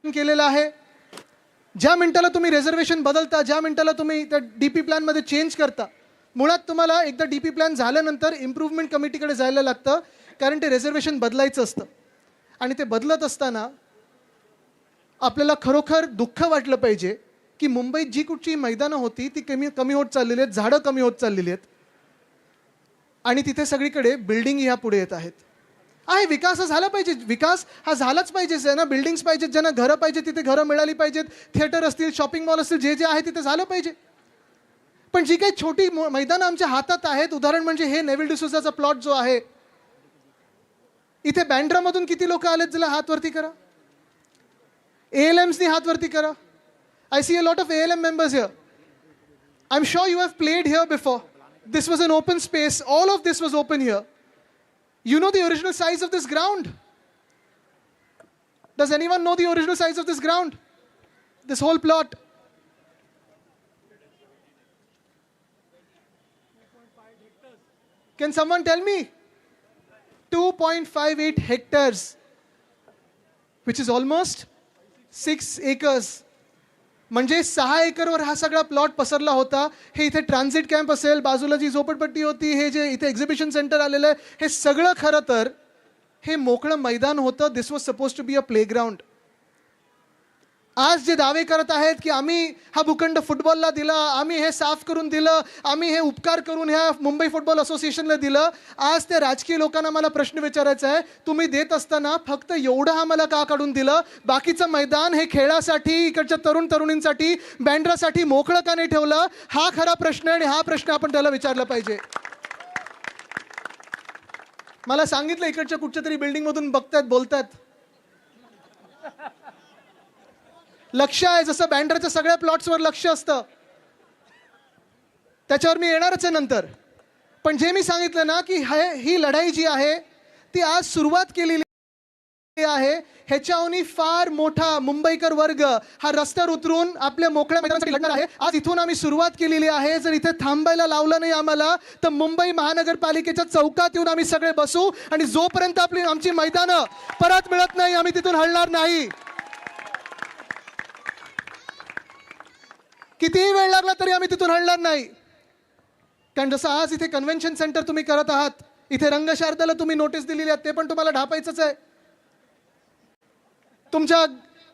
केलेलं आहे. ज्या मिनिटाला तुम्ही रिझर्वेशन बदलता, ज्या मिनिटाला तुम्ही त्या डीपी प्लॅनमध्ये चेंज करता, मुळात तुम्हाला एकदा डीपी प्लॅन झाल्यानंतर इम्प्रूव्हमेंट कमिटीकडे जायला लागतं, कारण ते रिझर्वेशन बदलायचं असतं. आणि ते बदलत असताना आपल्याला खरोखर दुःख वाटलं पाहिजे की मुंबईत जी कुठची मैदानं होती ती कमी होत चाललेली आहेत, झाडं कमी होत चाललेली आहेत आणि तिथे सगळीकडे बिल्डिंग ह्या पुढे येत आहेत. विकास हा झाला पाहिजे, विकास हा झालाच पाहिजे. ज्यांना बिल्डिंग्स पाहिजेत, ज्यांना घरं पाहिजे तिथे घरं मिळाली पाहिजेत, थिएटर असतील, शॉपिंग मॉल असतील, जे जे आहे तिथे झालं पाहिजे. पण जी काही छोटी मैदानं आमच्या हातात आहेत, उदाहरण म्हणजे हे नेव्हिल डिसोजाचा प्लॉट जो आहे, इथे बँड्रामधून किती लोक आलेत, जरा हात वरती करा. ALMsनी हात वरती करा. I see a lot of ALM members here. I'm sure you have played here before. This was an open space. All of this was open here. You know the original size of this ground? Does anyone know the original size of this ground? This whole plot? Can someone tell me? 2.58 hectares, which is almost 6 acres. म्हणजे 6 एकरवर हा सगळा plot पसरला होता. हे इथे transit camp असेल, बाजूला जी झोपडपट्टी होती, हे जे इथे एक्झिबिशन सेंटर आलेलं आहे, हे सगळं खरं तर हे मोकळं मैदान होतं. This was suppose to be a playground. आज जे दावे करत आहेत की आम्ही हा भूखंड फुटबॉलला दिला, आम्ही हे साफ करून दिलं, आम्ही हे उपकार करून ह्या मुंबई फुटबॉल असोसिएशनला दिलं, आज त्या राजकीय लोकांना मला प्रश्न विचारायचा आहे, तुम्ही देत असताना फक्त एवढं आम्हाला का काढून दिलं? बाकीचं मैदान हे खेळासाठी, इकडच्या तरुण तरुणींसाठी, बँड्रासाठी मोकळं का नाही ठेवलं? हा खरा प्रश्न आहे आणि हा प्रश्न आपण त्याला विचारला पाहिजे. मला सांगितलं इकडच्या कुठच्या तरी बिल्डिंगमधून बघतायत, बोलतात, लक्ष आहे जसं बँड्राच्या सगळ्या प्लॉट्सवर लक्ष असतं, त्याच्यावर मी येणारच आहे नंतर. पण जे मी सांगितलं ना की ही लढाई जी आहे ती आज सुरुवात केलेली आहे. ह्याच्याहून फार मोठा मुंबईकर वर्ग हा रस्त्यावर उतरून आपल्या मोकळ्या मैदानासाठी लढणार आहे. आज इथून आम्ही सुरुवात केलेली आहे. जर इथे थांबायला लावलं नाही आम्हाला तर मुंबई महानगरपालिकेच्या चौकात येऊन आम्ही सगळे बसू आणि जोपर्यंत आमची मैदानं परत मिळत नाही आम्ही तिथून हलणार नाही. कितीही वेळ लागला तरी आम्ही तिथून हलणार नाही. कारण जसं आज इथे कन्व्हेन्शन सेंटर तुम्ही करत आहात, इथे रंगशारदाला तुम्ही नोटीस दिलेली आहे, ते पण तुम्हाला ढापायचंच आहे. तुमच्या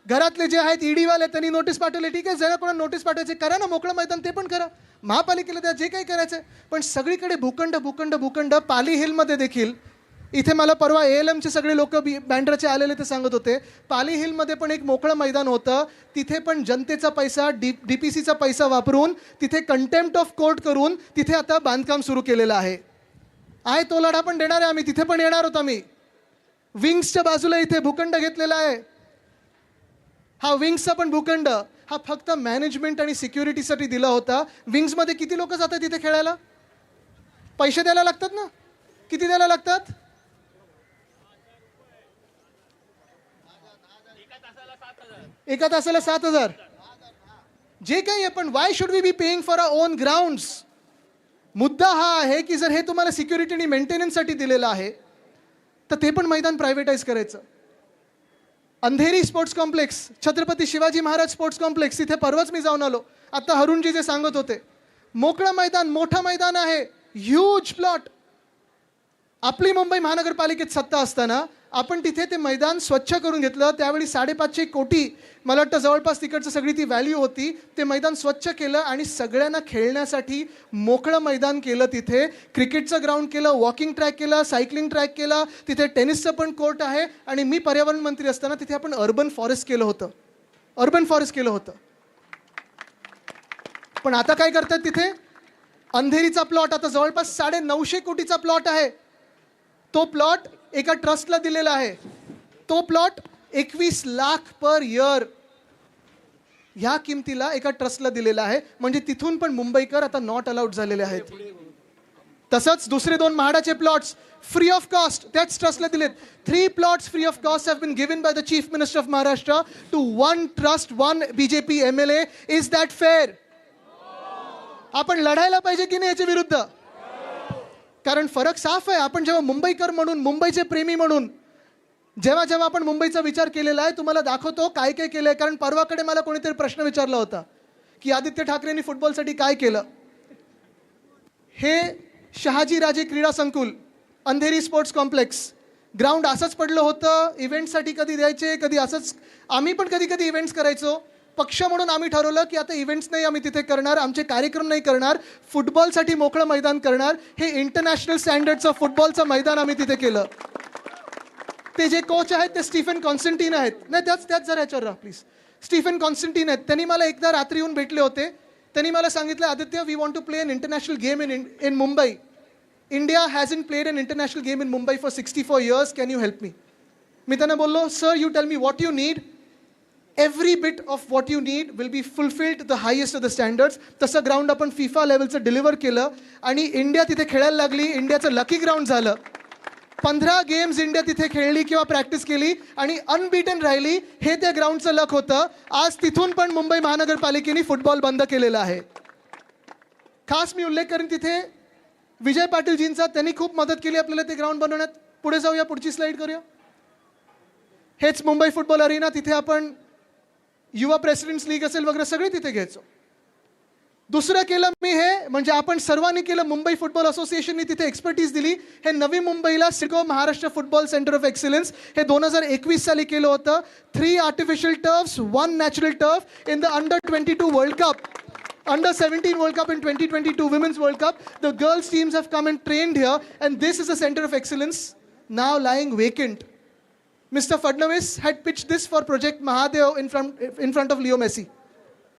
घरातले जे आहेत ED वाले त्यांनी नोटीस पाठवले, ठीक आहे, जरा कोणा नोटीस पाठवायचे करा ना, मोकळं मैदान ते पण करा, महापालिकेला द्या, जे काही करायचंय. पण सगळीकडे भूखंड भूखंड भूखंड. पाली हिलमध्ये देखील, इथे मला परवा ALMचे सगळे लोक बँड्राचे आलेले ते सांगत होते, पाली हिलमध्ये पण एक मोकळं मैदान होतं, तिथे पण जनतेचा पैसा, DPCचा पैसा वापरून तिथे कंटेम्प्ट ऑफ कोर्ट करून तिथे आता बांधकाम सुरू केलेलं आहे. तो लढा पण देणार आहे आम्ही, तिथे पण येणार होतो आम्ही. विंग्सच्या बाजूला इथे भूखंड घेतलेला आहे. हा विंग्सचा पण भूखंड हा फक्त मॅनेजमेंट आणि सिक्युरिटीसाठी दिला होता. विंग्समध्ये किती लोक जातात तिथे खेळायला? पैसे द्यायला लागतात ना. किती द्यायला लागतात? एका तासाला 7,000. जे काही आहे, पण why should we be paying for our own grounds? मुद्दा हा आहे की जर हे तुम्हाला सिक्युरिटी आणि मेंटेनन्ससाठी दिलेलं आहे तर ते पण मैदान प्रायव्हेटाईज करायचं. Andheri sports complex, Chhatrapati Shivaji Maharaj sports complex, तिथे परवाच मी जाऊन आलो. आता हरुणजी जे सांगत होते, मोकळं मैदान, मोठं मैदान आहे, ह्यूज प्लॉट. आपली मुंबई महानगरपालिकेत सत्ता असताना आपण तिथे ते मैदान स्वच्छ करून घेतलं. त्यावेळी 550 कोटी मला वाटतं जवळपास तिकडचं सगळी ती व्हॅल्यू होती. ते मैदान स्वच्छ केलं आणि सगळ्यांना खेळण्यासाठी मोकळं मैदान केलं. तिथे क्रिकेटचं ग्राउंड केलं, वॉकिंग ट्रॅक केला, सायकलिंग ट्रॅक केला, तिथे टेनिसचं पण कोर्ट आहे. आणि मी पर्यावरण मंत्री असताना तिथे आपण अर्बन फॉरेस्ट केलं होतं. पण आता काय करतात तिथे? अंधेरीचा प्लॉट आता जवळपास 950 कोटीचा प्लॉट आहे. तो प्लॉट एका ट्रस्टला दिलेला आहे. तो प्लॉट 21 लाख पर इयर ह्या किमतीला एका ट्रस्टला दिलेला आहे. म्हणजे तिथून पण मुंबईकर आता नॉट अलाउड झालेले आहेत. तसंच दुसरे 2 म्हाडाचे प्लॉट्स फ्री ऑफ कॉस्ट त्याच ट्रस्टला दिलेत. 3 plots free of cost have been given by the Chief Minister of Maharashtra to 1 trust, 1 BJP MLA. Is that fair? आपण लढायला पाहिजे की नाही याच्या विरुद्ध? कारण फरक साफ आहे. आपण जेव्हा मुंबईकर म्हणून, मुंबईचे प्रेमी म्हणून जेव्हा जेव्हा आपण मुंबईचा विचार केलेला आहे तुम्हाला दाखवतो काय काय केलंय. कारण परवाकडे मला कोणीतरी प्रश्न विचारला होता की आदित्य ठाकरेंनी फुटबॉलसाठी काय केलं. हे शहाजीराजे क्रीडा संकुल, अंधेरी स्पोर्ट्स कॉम्प्लेक्स ग्राउंड असंच पडलं होतं. इव्हेंटसाठी कधी द्यायचे, कधी असंच. आम्ही पण कधी कधी इव्हेंट्स करायचो. पक्ष म्हणून आम्ही ठरवलं की आता इव्हेंट्स नाही आम्ही तिथे करणार, आमचे कार्यक्रम नाही करणार, फुटबॉलसाठी मोकळं मैदान करणार. हे इंटरनॅशनल स्टँडर्डचं फुटबॉलचं मैदान आम्ही तिथे केलं. ते जे कोच आहेत ते स्टीफन कॉन्स्टंटीन आहेत. नाही त्याच जरा याच्यावर राहा प्लीज. स्टीफन कॉन्स्टंटीन आहेत. त्यांनी मला एकदा रात्री येऊन भेटले होते. त्यांनी मला सांगितलं, Aditya, we want to play an international game in Mumbai. India hasn't played an international game in Mumbai for 64 years. Can you help me? मी त्यांना बोललो, sir you tell me what you need. Every bit of what you need will be fulfilled the highest of the standards. तसं ground आपण FIFA लेवलचं deliver केलं आणि India तिथे खेळायला लागली. इंडियाचं लकी ग्राउंड झालं. 15 गेम्स इंडिया तिथे खेळली किंवा प्रॅक्टिस केली आणि अनबीटन राहिली. हे त्या ग्राउंडचं लक होतं. आज तिथून पण मुंबई महानगरपालिकेने फुटबॉल बंद केलेला आहे. खास मी उल्लेख करेन तिथे विजय पाटीलजींचा. त्यांनी खूप मदत केली आपल्याला ते ग्राउंड बनवण्यात. पुढे जाऊया, पुढची स्लाईड करूया. हेच मुंबई फुटबॉल अरेना. तिथे आपण युवा प्रेसिडेंट्स लीग असेल वगैरे सगळे तिथे घ्यायचो. दुसरं केलं मी हे, म्हणजे आपण सर्वांनी केलं. मुंबई फुटबॉल असोसिएशनने तिथे एक्सपर्टीज दिली. हे नवी मुंबईला CIDCO Maharashtra football centre of excellence हे 2021 साली केलं होतं. 3 artificial turfs, 1 natural turf in the under twenty two world cup, under-17 World Cup and 2022 Women's World Cup. The girls teams have come and trained here, and this is a center of excellence now lying vacant. Mr. Fadnavis had pitched this for Project Mahadev in front of Leo Messi.